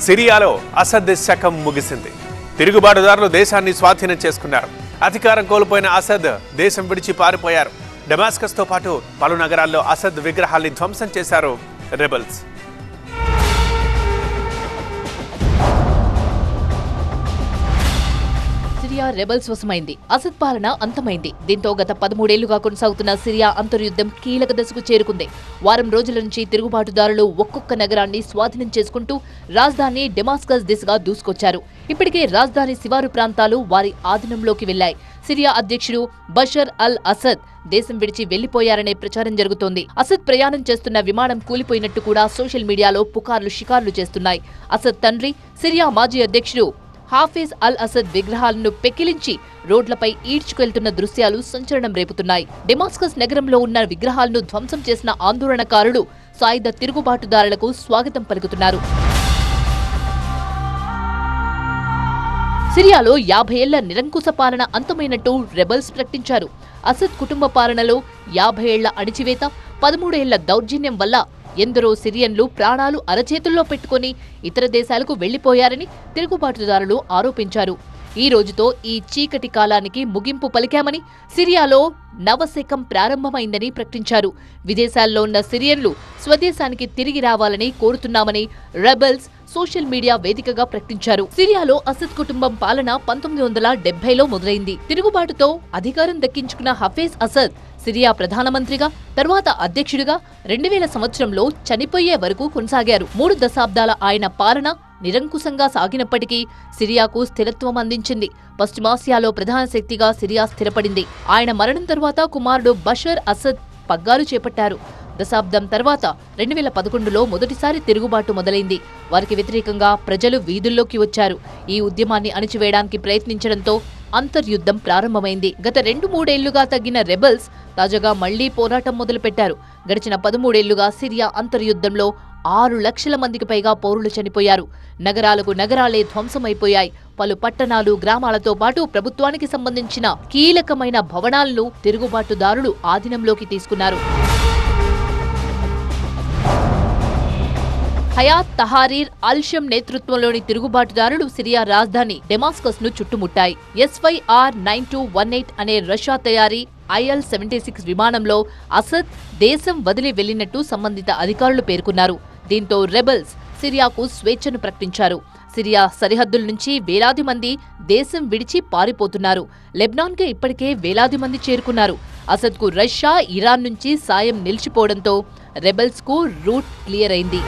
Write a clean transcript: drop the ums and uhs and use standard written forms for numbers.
సిరియాలో అసద్ శకం ముగిసింది. తిరుగుబాటుదారులు దేశాన్ని స్వాధీనం చేసుకున్నారు. అధికారం కోల్పోయిన అసద్ దేశం విడిచి పారిపోయారు. డమాస్కస్తో పాటు పలు నగరాల్లో అసద్ విగ్రహాల్ని ధ్వంసం చేశారు రెబల్స్. సిరియా రెబల్స్ వశమైంది. అసద్ పాలన అంతమైంది. దీంతో గత 13 ఏళ్లుగా కొనసాగుతున్న సిరియా అంతర్యుద్ధం కీలక దశకు చేరుకుంది. వారం రోజుల నుంచి తిరుగుబాటుదారులు ఒక్కొక్క నగరాన్ని స్వాధీనం చేసుకుంటూ రాజధాని డమాస్కస్ దిశగా దూసుకొచ్చారు. ఇప్పటికే రాజధాని శివారు ప్రాంతాలు వారి ఆధీనంలోకి వెళ్లాయి. సిరియా అధ్యక్షుడు బషర్ అల్ అసద్ దేశం విడిచి వెళ్లిపోయారనే ప్రచారం జరుగుతోంది. అసద్ ప్రయాణం చేస్తున్న విమానం కూలిపోయినట్టు కూడా సోషల్ మీడియాలో పుకార్లు షికార్లు చేస్తున్నాయి. అసద్ తండ్రి సిరియా మాజీ అధ్యక్షుడు హాఫిజ్ అల్ అసద్ విగ్రహాలను పెకిలించి రోడ్లపై ఈడ్చుకెళ్తున్న దృశ్యాలు సంచలనం రేపుతున్నాయి. డమాస్కస్ నగరంలో ఉన్న విగ్రహాలను ధ్వంసం చేసిన ఆందోళనకారులు సాయుధ తిరుగుబాటుదారులకు స్వాగతం పలుకుతున్నారు. సిరియాలో 50 ఏళ్ల నిరంకుశ పాలన అంతమైనట్టు రెబల్స్ ప్రకటించారు. అసద్ కుటుంబ పాలనలో 50 ఏళ్ల అణిచివేత, 13 ఏళ్ల దౌర్జన్యం వల్ల ఎందరో సిరియన్లు ప్రాణాలు అరచేతుల్లో పెట్టుకుని ఇతర దేశాలకు వెళ్లిపోయారని తిరుగుబాటుదారులు ఆరోపించారు. ఈ రోజుతో ఈ చీకటి కాలానికి ముగింపు పలికామని, సిరియాలో నవశకం ప్రారంభమైందని ప్రకటించారు. విదేశాల్లో ఉన్న సిరియన్లు స్వదేశానికి తిరిగి రావాలని కోరుతున్నామని రెబల్స్ సోషల్ మీడియా వేదికగా ప్రకటించారు. సిరియాలో అసద్ కుటుంబం పాలన 1970లో మొదలైంది. తిరుగుబాటుతో అధికారం దక్కించుకున్న హఫీజ్ అసద్ సిరియా ప్రధానమంత్రిగా, తర్వాత అధ్యక్షుడిగా 2000 సంవత్సరంలో చనిపోయే వరకు కొనసాగారు. 3 దశాబ్దాల ఆయన పాలన నిరంకుశంగా సాగినప్పటికీ సిరియాకు స్థిరత్వం అందించింది. పశ్చిమాసియాలో ప్రధాన శక్తిగా సిరియా స్థిరపడింది. ఆయన మరణం తర్వాత కుమారుడు బషర్ అసద్ పగ్గాలు చేపట్టారు. దశాబ్దం తర్వాత 2011లో మొదటిసారి తిరుగుబాటు మొదలైంది. వారికి వ్యతిరేకంగా ప్రజలు వీధుల్లోకి వచ్చారు. ఈ ఉద్యమాన్ని అణిచివేయడానికి ప్రయత్నించడంతో అంతర్యుద్ధం ప్రారంభమైంది. గత 2-3 ఏళ్లుగా తగ్గిన రెబల్స్ తాజాగా మళ్లీ పోరాటం మొదలుపెట్టారు. గడిచిన 13 ఏళ్లుగా సిరియా అంతర్యుద్ధంలో 6 లక్షల మందికి పైగా పౌరులు చనిపోయారు. నగరాలకు నగరాలే ధ్వంసమైపోయాయి. పలు పట్టణాలు, గ్రామాలతో పాటు ప్రభుత్వానికి సంబంధించిన కీలకమైన భవనాలను తిరుగుబాటుదారులు ఆధీనంలోకి తీసుకున్నారు. హయాత్ తహారీర్ అల్-షమ్ నేతృత్వంలోని తిరుగుబాటుదారులు సిరియా రాజధాని డమాస్కస్ ను చుట్టుముట్టాయి. SYR 9218 అనే రష్యా తయారీ IL-76 విమానంలో అసద్ దేశం వదిలి వెళ్లినట్టు సంబంధిత అధికారులు పేర్కొన్నారు. దీంతో రెబల్స్ సిరియాకు స్వేచ్ఛను ప్రకటించారు. సిరియా సరిహద్దుల నుంచి వేలాది మంది దేశం విడిచి పారిపోతున్నారు. లెబనాన్కి ఇప్పటికే వేలాది మంది చేరుకున్నారు. అసద్కు రష్యా, ఇరాన్ నుంచి సాయం నిలిచిపోవడంతో రెబల్స్కు రూట్ క్లియర్ అయింది.